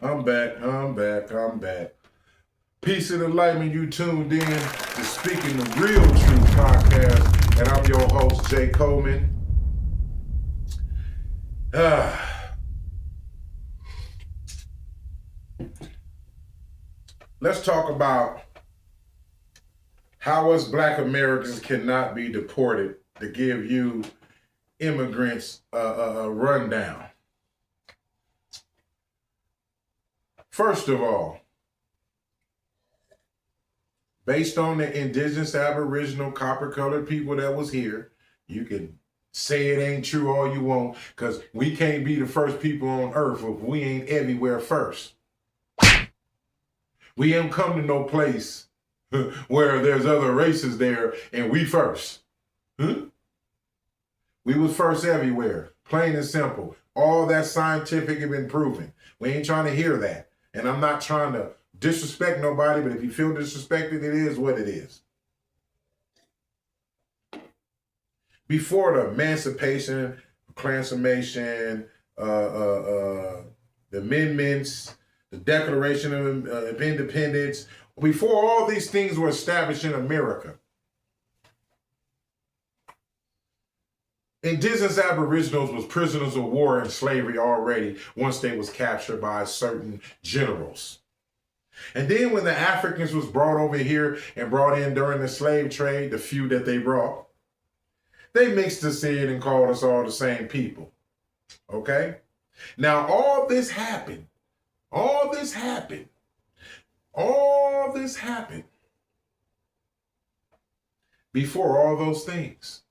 I'm back. I'm back. Peace and enlightenment. You tuned in to Speaking the Real Truth podcast, and I'm your host, Jay Coleman. Let's talk about how us Black Americans cannot be deported, to give you immigrants a rundown. First of all, based on the indigenous, aboriginal, copper-colored people that was here, you can say it ain't true all you want, because we can't be the first people on earth if we ain't everywhere first. We ain't come to no place where there's other races there and we first. We was first everywhere, plain and simple. All that scientific have been proven. We ain't trying to hear that. And I'm not trying to disrespect nobody, but if you feel disrespected, it is what it is. Before the emancipation, proclamation, the amendments, the Declaration of Independence, before all these things were established in America, indigenous aboriginals was prisoners of war and slavery already once they was captured by certain generals. And then when the Africans was brought over here and brought in during the slave trade, the few that they brought, they mixed us in and called us all the same people. Okay? Now all this happened before all those things.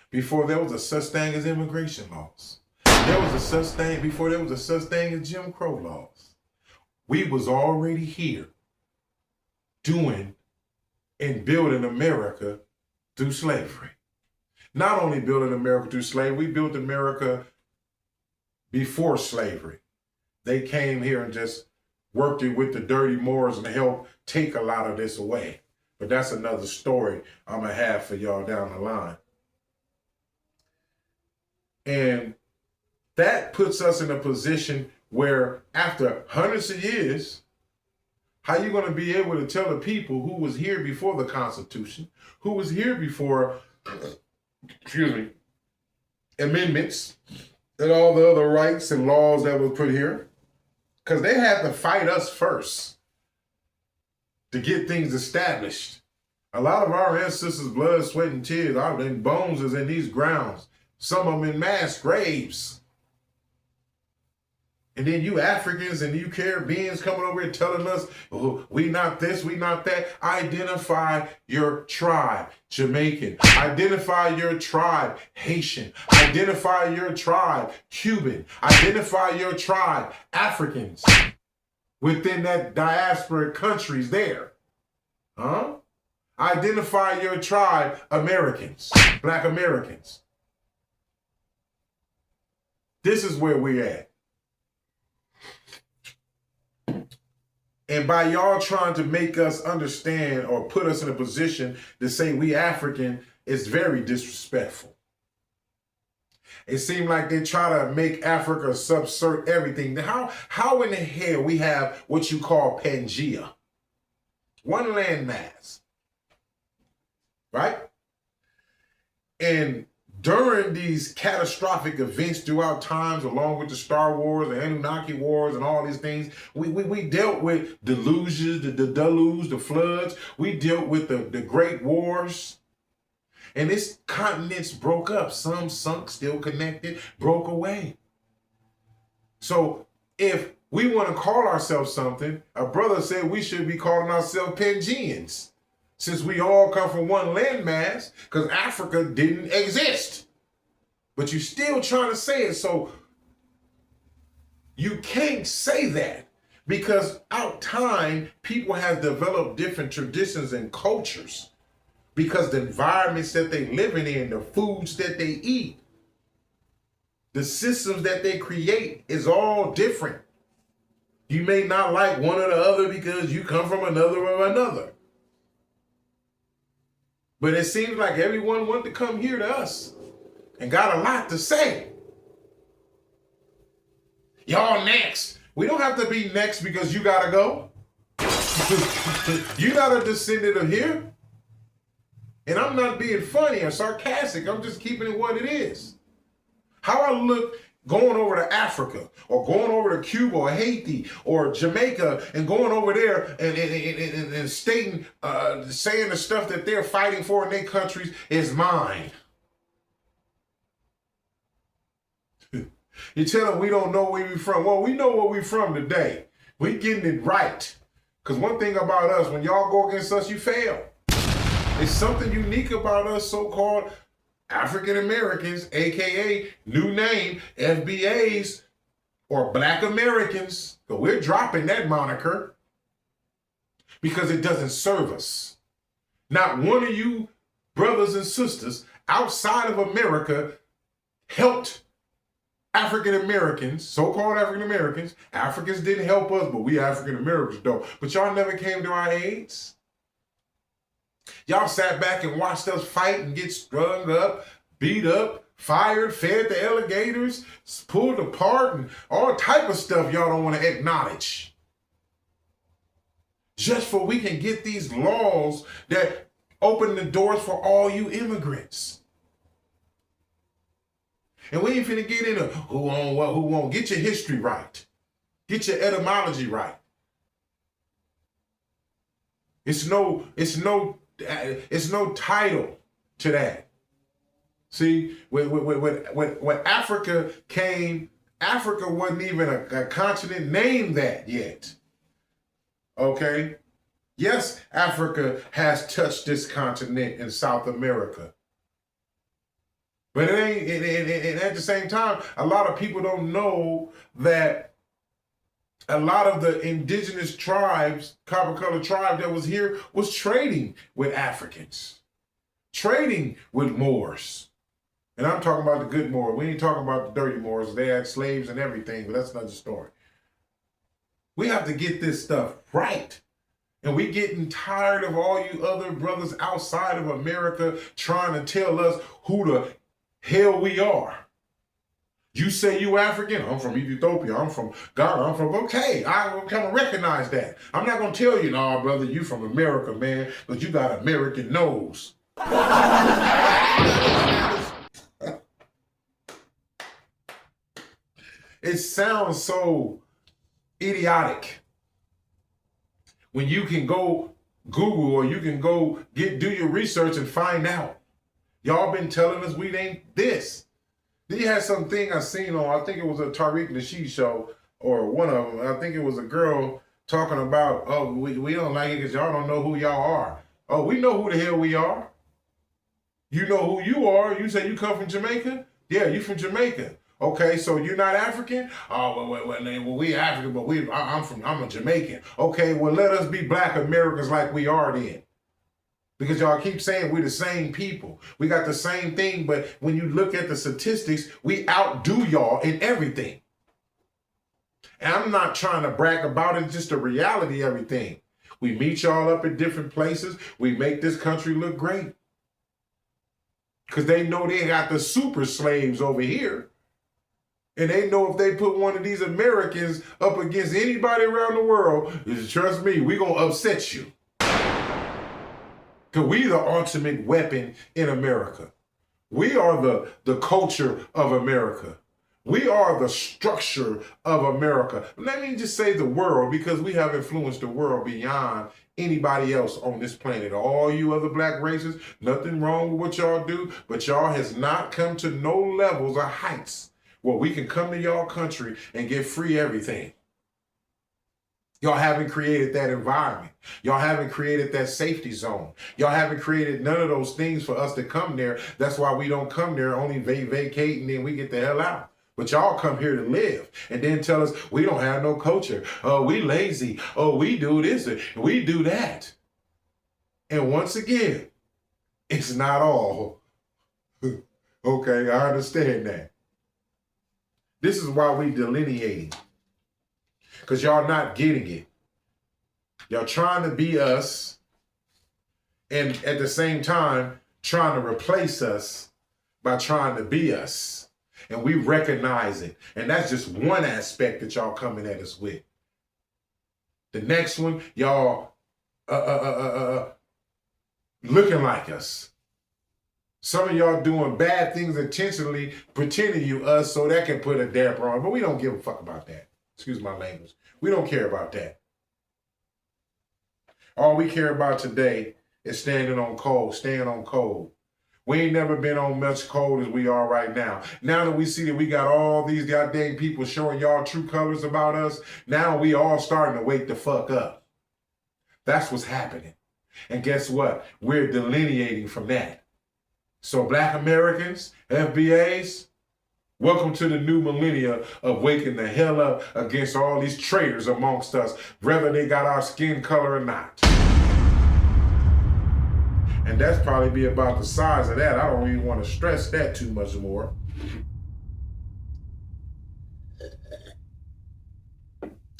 Before there was a such thing as immigration laws. Before there was a such thing as Jim Crow laws. We was already here doing and building America through slavery. Not only building America through slavery, we built America before slavery. They came here and just worked it with the dirty Moors and helped take a lot of this away. But that's another story I'm going to have for y'all down the line. And that puts us in a position where after hundreds of years, how you going to be able to tell the people who was here before the Constitution, who was here before, amendments and all the other rights and laws that were put here? Because they had to fight us first to get things established. A lot of our ancestors' blood, sweat, and tears, our bones is in these grounds. Some of them in mass graves. And then you Africans and you Caribbeans coming over here telling us, oh, we not this, we not that. Identify your tribe, Jamaican. Identify your tribe, Haitian. Identify your tribe, Cuban. Identify your tribe, Africans. Within that diaspora countries there. Identify your tribe, Americans, Black Americans. This is where we're at. And by y'all trying to make us understand or put us in a position to say we African is very disrespectful. It seems like they try to make Africa subvert everything. How in the hell we have what you call Pangea? One landmass. Right? And during these catastrophic events throughout times, along with the Star Wars, the Anunnaki Wars, and all these things, we dealt with delusions, the deluge, the floods. We dealt with the Great Wars. And this continents broke up. Some sunk, still connected, broke away. So if we want to call ourselves something, a brother said we should be calling ourselves Pangeans. Since we all come from one landmass, because Africa didn't exist. But you're still trying to say it, so you can't say that. Because out time, people have developed different traditions and cultures. Because the environments that they living in, the foods that they eat, the systems that they create is all different. You may not like one or the other because you come from another or another. But it seems like everyone wanted to come here to us and got a lot to say. Y'all next. We don't have to be next because you gotta go. You're not a descendant of here. And I'm not being funny or sarcastic. I'm just keeping it what it is. How I look going over to Africa or going over to Cuba or Haiti or Jamaica and going over there and stating, saying the stuff that they're fighting for in their countries is mine. You tell them we don't know where we're from. Well, we know where we're from today. We getting it right. Because one thing about us, when y'all go against us, you fail. It's something unique about us so-called African Americans, aka new name, FBA'S, or Black Americans. But we're dropping that moniker because it doesn't serve us. Not one of you brothers and sisters outside of America helped African Americans, so-called African Americans. Africans didn't help us, but we African Americans don't. But y'all never came to our aids. Y'all sat back and watched us fight and get strung up, beat up, fired, fed the alligators, pulled apart, and all type of stuff y'all don't want to acknowledge. Just for we can get these laws that open the doors for all you immigrants. And we ain't finna get into who on what, who won't. Get your history right. Get your etymology right. It's no title to that. See, when Africa came, Africa wasn't even a continent named that yet. Okay? Yes, Africa has touched this continent in South America. But it ain't, and at the same time, a lot of people don't know that a lot of the indigenous tribes, copper-colored tribe that was here, was trading with Africans, trading with Moors. And I'm talking about the good Moors. We ain't talking about the dirty Moors. They had slaves and everything, but that's another story. We have to get this stuff right. And we getting tired of all you other brothers outside of America trying to tell us who the hell we are. You say you African, I'm from Ethiopia, I'm from Ghana, I'm from, okay, I kind of recognize that. I'm not going to tell you, no, brother, you from America, man, but you got American nose. It sounds so idiotic when you can go Google or you can go do your research and find out. Y'all been telling us we ain't this. Then you had something I seen on, I think it was a Tariq Nasheed show, or one of them. I think it was a girl talking about, oh, we don't like it because y'all don't know who y'all are. Oh, we know who the hell we are. You know who you are. You say you come from Jamaica? Yeah, you from Jamaica. Okay, so you're not African? Oh, well, we African, but I'm a Jamaican. Okay, well, let us be Black Americans like we are then. Because y'all keep saying we're the same people. We got the same thing, but when you look at the statistics, we outdo y'all in everything. And I'm not trying to brag about it, it's just the reality of everything. We meet y'all up at different places. We make this country look great. Because they know they got the super slaves over here. And they know if they put one of these Americans up against anybody around the world, trust me, we're going to upset you. Because we the ultimate weapon in America. We are the culture of America. We are the structure of America. Let me just say the world, because we have influenced the world beyond anybody else on this planet. All you other Black races, nothing wrong with what y'all do, but y'all has not come to no levels or heights where we can come to y'all country and get free everything. Y'all haven't created that environment. Y'all haven't created that safety zone. Y'all haven't created none of those things for us to come there. That's why we don't come there, only vacate and then we get the hell out. But y'all come here to live and then tell us we don't have no culture. Oh, we lazy. Oh, we do this and we do that. And once again, it's not all. Okay, I understand that. This is why we delineating. Because y'all not getting it. Y'all trying to be us and at the same time trying to replace us by trying to be us. And we recognize it. And that's just one aspect that y'all coming at us with. The next one, y'all looking like us. Some of y'all doing bad things intentionally, pretending you us so that can put a damper on. But we don't give a fuck about that. Excuse my language. We don't care about that. All we care about today is standing on code, staying on code. We ain't never been on much code as we are right now. Now that we see that we got all these goddamn people showing y'all true colors about us, now we all starting to wake the fuck up. That's what's happening. And guess what? We're delineating from that. So Black Americans, FBA'S, welcome to the new millennia of waking the hell up against all these traitors amongst us, whether they got our skin color or not. And that's probably be about the size of that. I don't even want to stress that too much more.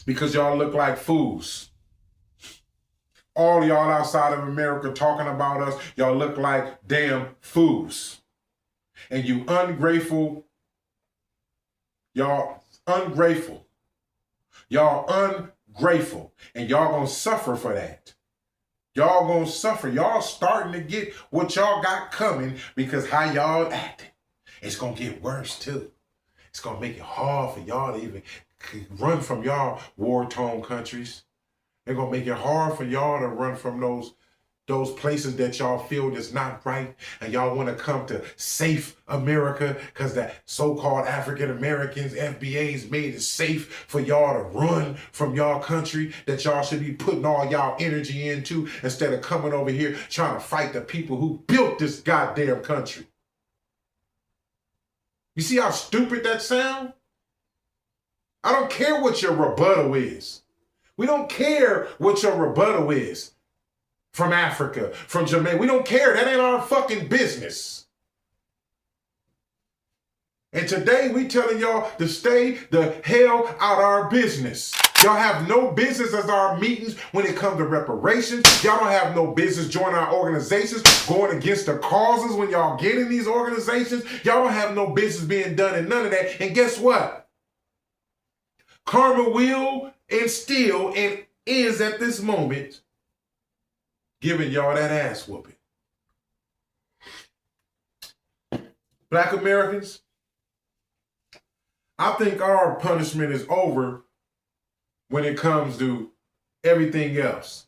Because y'all look like fools. All y'all outside of America talking about us, y'all look like damn fools. And you ungrateful, y'all ungrateful. Y'all ungrateful. And y'all gonna suffer for that. Y'all gonna suffer. Y'all starting to get what y'all got coming because how y'all acting. It's gonna get worse too. It's gonna make it hard for y'all to even run from y'all war-torn countries. They're gonna make it hard for y'all to run from those places that y'all feel that's not right, and y'all want to come to safe America because that so-called African Americans, FBA'S made it safe for y'all to run from y'all country that y'all should be putting all y'all energy into instead of coming over here trying to fight the people who built this goddamn country. You see how stupid that sound? I don't care what your rebuttal is. We don't care what your rebuttal is from Africa, from Jamaica. We don't care. That ain't our fucking business. And today we telling y'all to stay the hell out of our business. Y'all have no business as our meetings when it comes to reparations. Y'all don't have no business joining our organizations, going against the causes when y'all get in these organizations. Y'all don't have no business being done in none of that. And guess what? Karma will and still and is at this moment giving y'all that ass whooping. Black Americans, I think our punishment is over when it comes to everything else.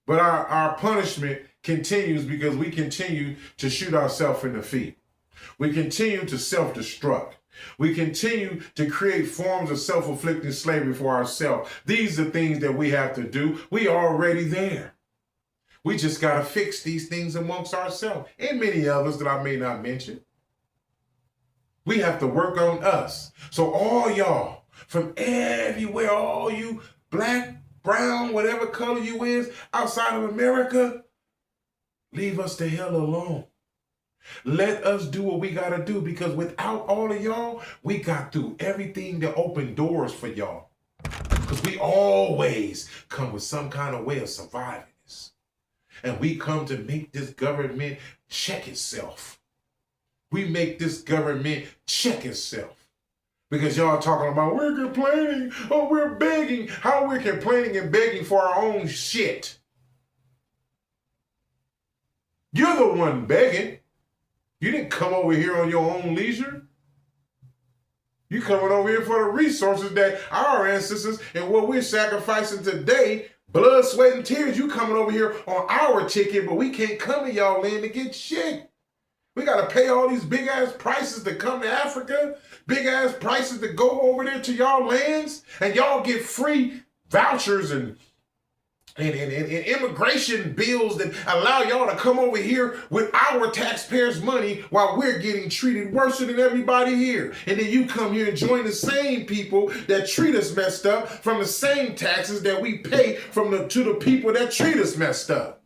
But our punishment continues because we continue to shoot ourselves in the feet. We continue to self-destruct. We continue to create forms of self-inflicted slavery for ourselves. These are things that we have to do. We are already there. We just got to fix these things amongst ourselves and many others that I may not mention. We have to work on us. So all y'all from everywhere, all you black, brown, whatever color you is outside of America, leave us the hell alone. Let us do what we got to do, because without all of y'all, we got through everything to open doors for y'all. Because we always come with some kind of way of surviving this. And we come to make this government check itself. We make this government check itself. Because y'all talking about we're complaining, or we're begging. How we're complaining and begging for our own shit. You're the one begging. You didn't come over here on your own leisure. You coming over here for the resources that our ancestors and what we're sacrificing today, blood, sweat, and tears. You coming over here on our ticket, but we can't come to y'all land to get shit. We got to pay all these big ass prices to come to Africa, big ass prices to go over there to y'all lands, and y'all get free vouchers and immigration bills that allow y'all to come over here with our taxpayers' money while we're getting treated worse than everybody here. And then you come here and join the same people that treat us messed up from the same taxes that we pay to the people that treat us messed up.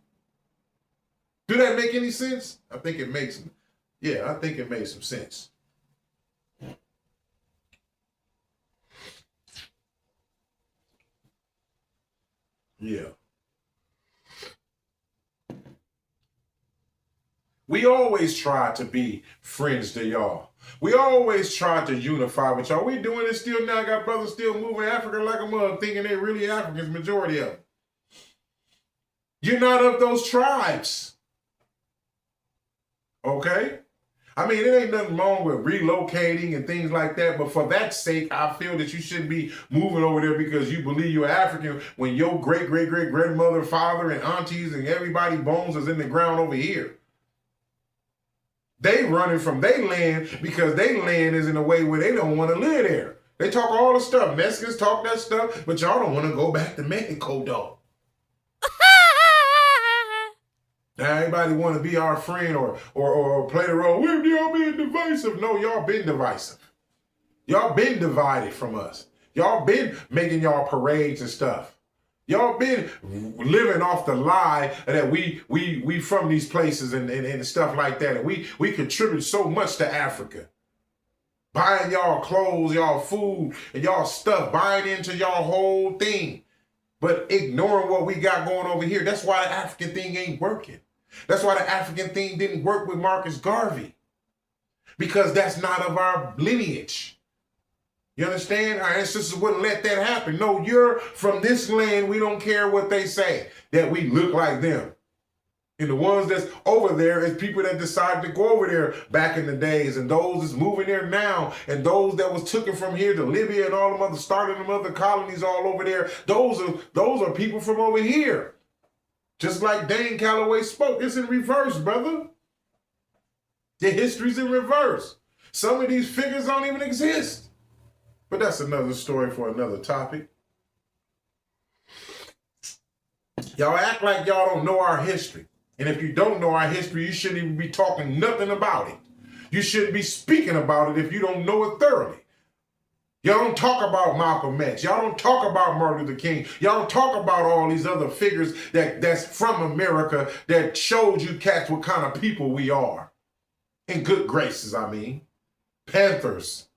Do that make any sense? I think it makes some sense. Yeah. We always try to be friends to y'all. We always try to unify with y'all. We doing it still now. Got brothers still moving Africa like a mug, thinking they really Africans, majority of them. You're not of those tribes. Okay? I mean, it ain't nothing wrong with relocating and things like that, but for that sake, I feel that you shouldn't be moving over there because you believe you're African when your great-great-great-grandmother, father, and aunties and everybody bones is in the ground over here. They running from their land because their land is in a way where they don't want to live there. They talk all the stuff. Mexicans talk that stuff, but y'all don't want to go back to Mexico, though. Now, everybody want to be our friend or play the role. We're y'all being divisive. No, y'all been divisive. Y'all been divided from us. Y'all been making y'all parades and stuff. Y'all been living off the lie that we from these places and stuff like that. And we contribute so much to Africa. Buying y'all clothes, y'all food, and y'all stuff, buying into y'all whole thing. But ignoring what we got going over here. That's why the African thing ain't working. That's why the African thing didn't work with Marcus Garvey. Because that's not of our lineage. You understand? Our ancestors wouldn't let that happen. No, you're from this land. We don't care what they say, that we look like them. And the ones that's over there is people that decided to go over there back in the days. And those that's moving there now. And those that was taken from here to Libya and all them other, starting them other colonies all over there. Those are people from over here. Just like Dane Calloway spoke, it's in reverse, brother. The history's in reverse. Some of these figures don't even exist. But that's another story for another topic. Y'all act like y'all don't know our history. And if you don't know our history, you shouldn't even be talking nothing about it. You shouldn't be speaking about it if you don't know it thoroughly. Y'all don't talk about Malcolm X. Y'all don't talk about Martin Luther King. Y'all don't talk about all these other figures that's from America that showed you cats what kind of people we are. In good graces, I mean. Panthers.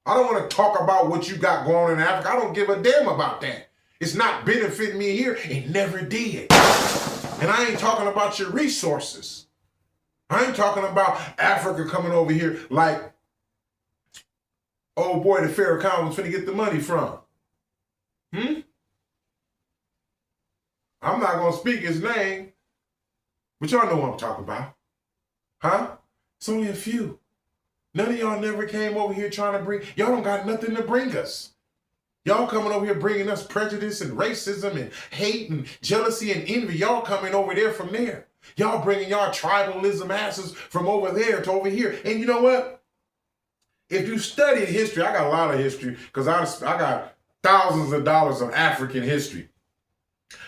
I don't want to talk about what you got going on in Africa. I don't give a damn about that. It's not benefiting me here. It never did. And I ain't talking about your resources. I ain't talking about Africa coming over here like, oh boy, the Farrakhan was finna get the money from. I'm not gonna speak his name, but y'all know what I'm talking about. Huh? It's only a few. None of y'all never came over here trying to bring, y'all don't got nothing to bring us. Y'all coming over here bringing us prejudice and racism and hate and jealousy and envy. Y'all coming over there from there. Y'all bringing y'all tribalism asses from over there to over here. And you know what? If you study history, I got a lot of history because I got thousands of dollars of African history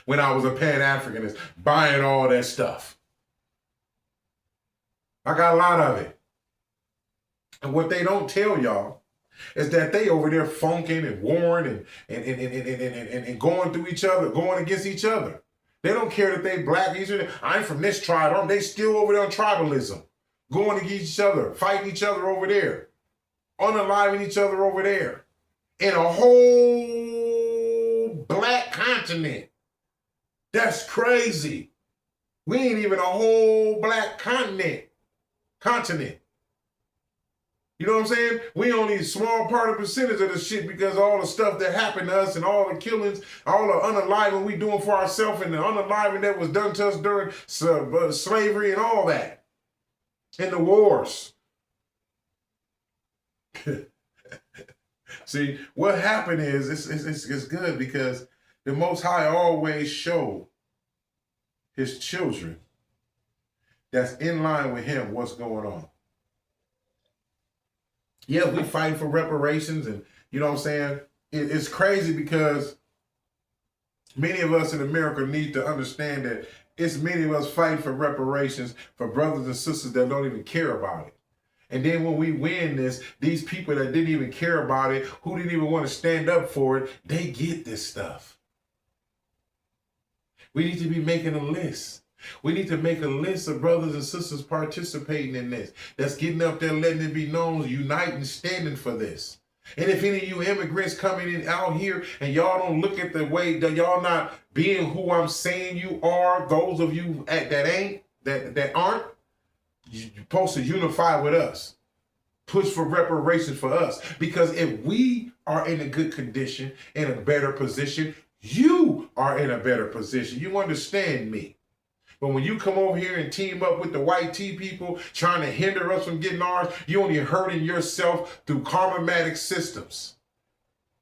when I was a Pan-Africanist, buying all that stuff. I got a lot of it. And what they don't tell y'all is that they over there funking and warring and going through each other, going against each other. They don't care that they black. I'm from this tribe. They still over there on tribalism, going against each other, fighting each other over there. Unaliving each other over there in a whole black continent. That's crazy. We ain't even a whole black continent. You know what I'm saying? We only a small part of the percentage of the shit because all the stuff that happened to us and all the killings, all the unaliving we doing for ourselves and the unaliving that was done to us during slavery and all that. And the wars. See, what happened is it's good because the Most High always show his children that's in line with him what's going on. Yeah, we fighting for reparations and you know what I'm saying? It's crazy because many of us in America need to understand that it's many of us fighting for reparations for brothers and sisters that don't even care about it. And then when we win this, these people that didn't even care about it, who didn't even want to stand up for it, they get this stuff. We need to be making a list. We need to make a list of brothers and sisters participating in this. That's getting up there, letting it be known, uniting, standing for this. And if any of you immigrants coming in out here and y'all don't look at the way that y'all not being who I'm saying you are, those of you that aren't, You're supposed to unify with us. Push for reparations for us. Because if we are in a good condition, in a better position, you are in a better position. You understand me? But when you come over here and team up with the white tea people trying to hinder us from getting ours, you're only hurting yourself through karmatic systems.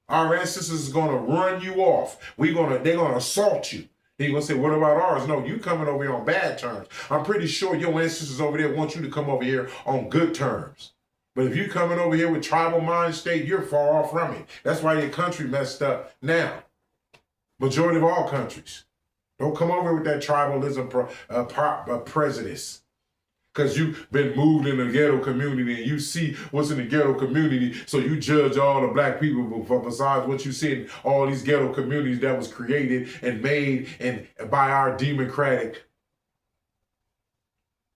Our ancestors is going to run you off. They're going to assault you. You're going to say, what about ours? No, you coming over here on bad terms. I'm pretty sure your ancestors over there want you to come over here on good terms. But if you coming over here with tribal mind state, you're far off from it. That's why your country messed up now. Majority of all countries. Don't come over with that tribalism prejudice. Because you've been moved in the ghetto community and you see what's in the ghetto community, so you judge all the black people besides what you see in all these ghetto communities that was created and made and by our democratic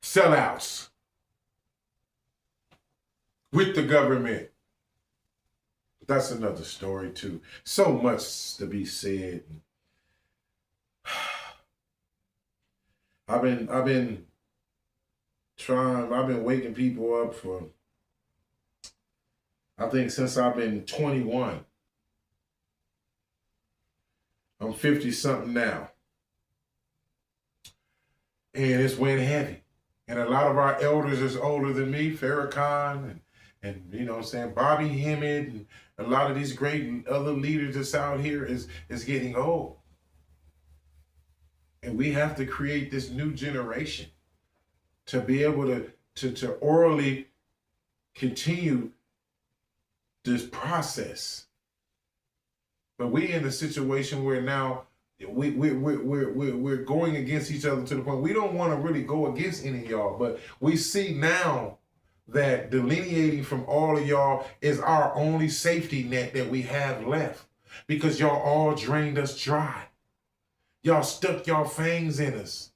sellouts with the government. That's another story too. So much to be said. I've been waking people up for, I think since I've been 21. I'm 50 something now. And it's went heavy. And a lot of our elders is older than me, Farrakhan and you know what I'm saying, Bobby Hemmett, and a lot of these great other leaders that's out here is getting old. And we have to create this new generation to be able to orally continue this process. But we in a situation where now we're going against each other to the point we don't want to really go against any of y'all, but we see now that delineating from all of y'all is our only safety net that we have left, because y'all all drained us dry. Y'all stuck y'all fangs in us.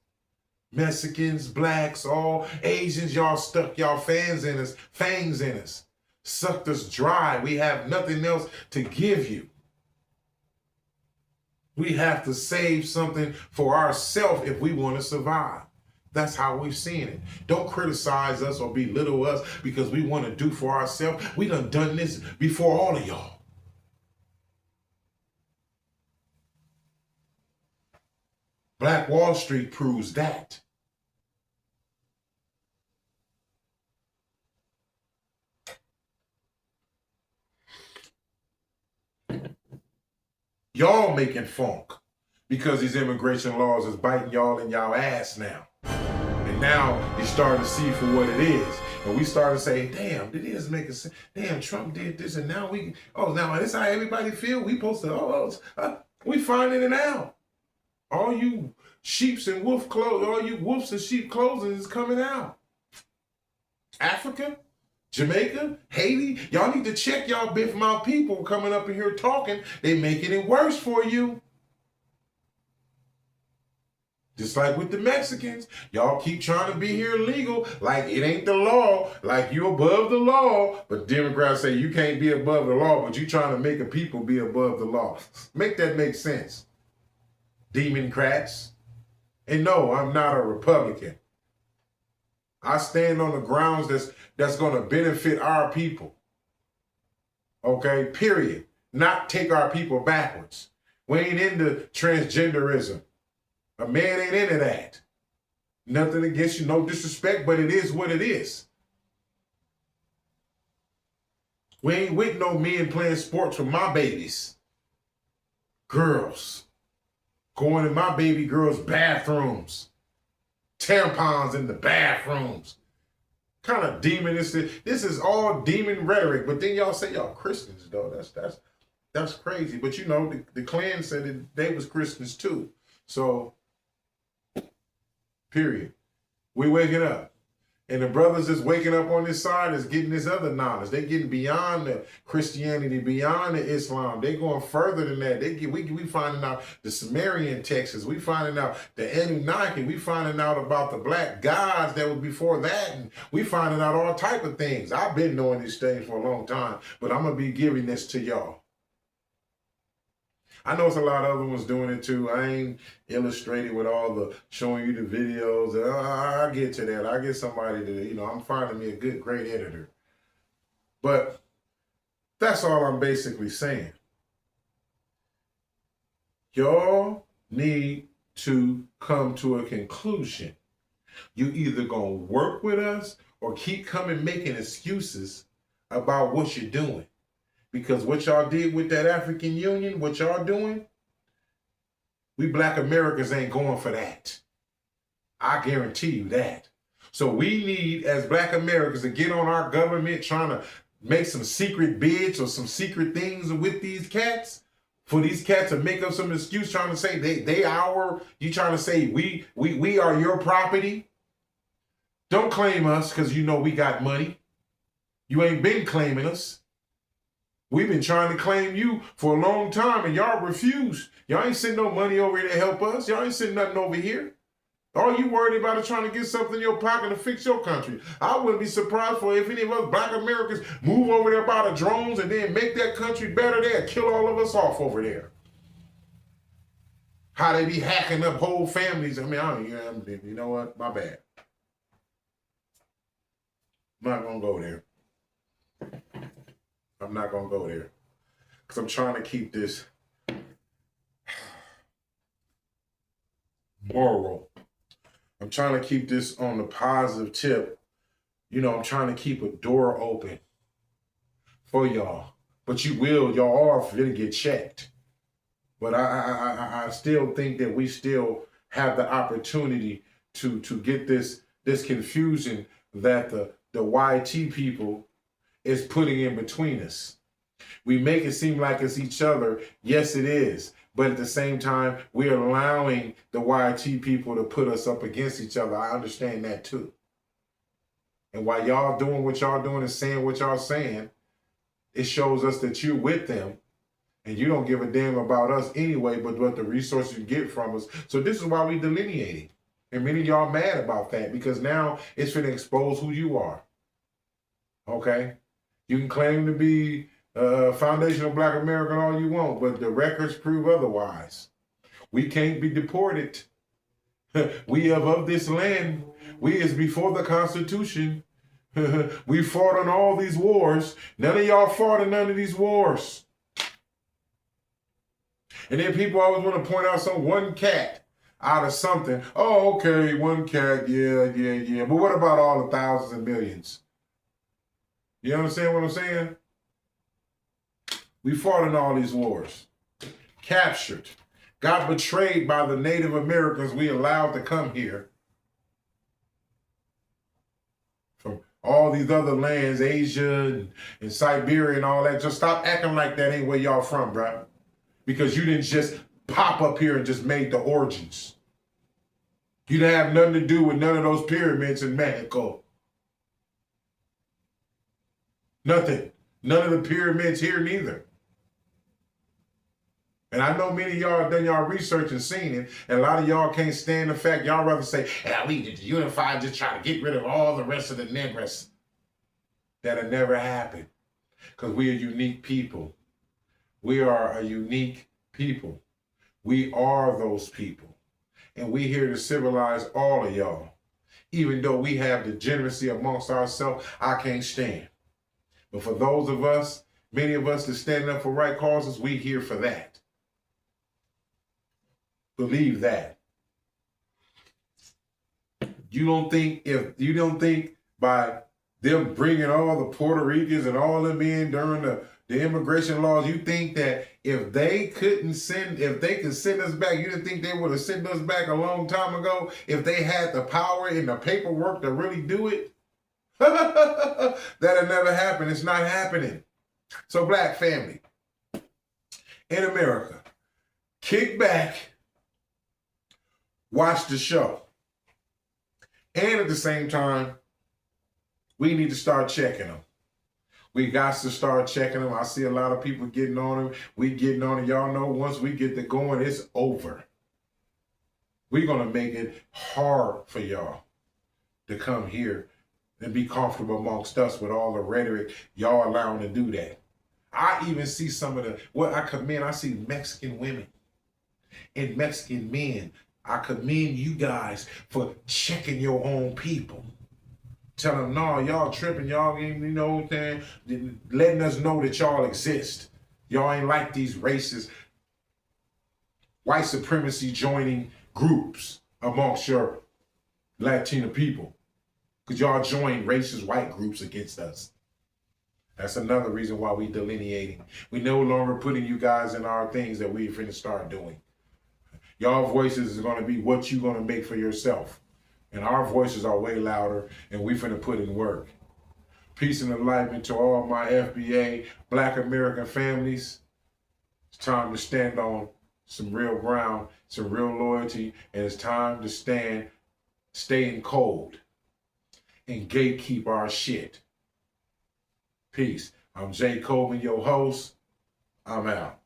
Mexicans, blacks, all Asians, y'all stuck y'all fangs in us, sucked us dry. We have nothing else to give you. We have to save something for ourselves if we want to survive. That's how we've seen it. Don't criticize us or belittle us because we want to do for ourselves. We done this before all of y'all. Black Wall Street proves that. Y'all making funk because these immigration laws is biting y'all in y'all ass now. And now you're starting to see for what it is. And we started to say, damn, it is making sense. Damn, Trump did this, and now now this how everybody feel? We supposed to, we finding it out. All you sheeps and wolf clothes, all you wolves and sheep clothing is coming out. Africa, Jamaica, Haiti, y'all need to check y'all Biff Mouth people coming up in here talking. They making it worse for you. Just like with the Mexicans, y'all keep trying to be here illegal, like it ain't the law, like you above the law. But Democrats say you can't be above the law, but you trying to make a people be above the law. Make that make sense, Democrats. And no, I'm not a Republican. I stand on the grounds that's going to benefit our people. Okay, period. Not take our people backwards. We ain't into transgenderism. A man ain't into that. Nothing against you, no disrespect, but it is what it is. We ain't with no men playing sports with my babies. Girls. Going in my baby girls' bathrooms. Tampons in the bathrooms. Kind of demon is this? This is all demon rhetoric. But then y'all say y'all Christians, though. That's crazy. But you know, the Klan said that they was Christians too. So, period. We waking up. And the brothers that's waking up on this side is getting this other knowledge. They getting beyond the Christianity, beyond the Islam. They going further than that. We finding out the Sumerian texts. We finding out the Anunnaki. We finding out about the black gods that was before that. And we finding out all type of things. I've been knowing these things for a long time, but I'm going to be giving this to y'all. I know it's a lot of other ones doing it too. I ain't illustrated with all the showing you the videos. I get to that. I get somebody to, I'm finding me a good, great editor. But that's all I'm basically saying. Y'all need to come to a conclusion. You either gonna work with us or keep coming making excuses about what you're doing. Because what y'all did with that African Union, what y'all doing, we Black Americans ain't going for that. I guarantee you that. So we need, as Black Americans, to get on our government trying to make some secret bids or some secret things with these cats. For these cats to make up some excuse trying to say you trying to say we are your property. Don't claim us because you know we got money. You ain't been claiming us. We've been trying to claim you for a long time and y'all refuse. Y'all ain't sending no money over here to help us. Y'all ain't sending nothing over here. All you worried about is trying to get something in your pocket to fix your country. I wouldn't be surprised if any of us Black Americans move over there by the drones and then make that country better there, kill all of us off over there. How they be hacking up whole families. I mean, you know what? My bad. I'm not going to go there. I'm not going to go there. Because I'm trying to keep this moral. I'm trying to keep this on the positive tip. I'm trying to keep a door open for y'all. But y'all are going to get checked. But I still think that we still have the opportunity to get this confusion that the YT people is putting in between us. We make it seem like it's each other. Yes, it is. But at the same time, we're allowing the YT people to put us up against each other. I understand that too. And while y'all doing what y'all doing and saying what y'all saying, it shows us that you're with them and you don't give a damn about us anyway, but what the resources you get from us. So this is why we delineating. And many of y'all mad about that because now it's going to expose who you are. Okay? You can claim to be foundational Black American all you want, but the records prove otherwise. We can't be deported. We of this land. We is before the Constitution. We fought on all these wars. None of y'all fought in none of these wars. And then people always want to point out some one cat out of something. Oh, okay, one cat, yeah. But what about all the thousands and millions? You understand what I'm saying? We fought in all these wars, captured, got betrayed by the Native Americans we allowed to come here from all these other lands, Asia and Siberia and all that. Just stop acting like that ain't where y'all from, bro. Because you didn't just pop up here and just made the origins. You didn't have nothing to do with none of those pyramids in Mexico. Nothing. None of the pyramids here neither. And I know many of y'all have done y'all research and seen it, and a lot of y'all can't stand the fact y'all rather say, hey, we just unified, just try to get rid of all the rest of the Negroes. That'll never happen. Because we are unique people. We are a unique people. We are those people. And we here to civilize all of y'all. Even though we have degeneracy amongst ourselves, I can't stand. But for those of us, many of us that stand up for right causes, we here for that. Believe that. You don't think by them bringing all the Puerto Ricans and all them in during the immigration laws, you think that if they could send us back, you didn't think they would have sent us back a long time ago if they had the power and the paperwork to really do it? That'll never happen. It's not happening. So Black family in America, kick back, watch the show. And at the same time, we need to start checking them. We got to start checking them. I see a lot of people getting on them. We getting on it. Y'all know once we get to going, it's over. We're going to make it hard for y'all to come here and be comfortable amongst us with all the rhetoric y'all allowing to do that. I even see some of what I commend. I see Mexican women and Mexican men. I commend you guys for checking your own people. Tell them, no, y'all tripping, y'all ain't, letting us know that y'all exist. Y'all ain't like these racist, white supremacy joining groups amongst your Latina people. Because y'all join racist white groups against us. That's another reason why we delineating. We no longer putting you guys in our things that we finna start doing. Y'all voices is gonna be what you gonna make for yourself. And our voices are way louder, and we finna put in work. Peace and enlightenment to all my FBA Black American families. It's time to stand on some real ground, some real loyalty, and it's time to stay in cold and gatekeep our shit. Peace. I'm Jay Colvin, your host. I'm out.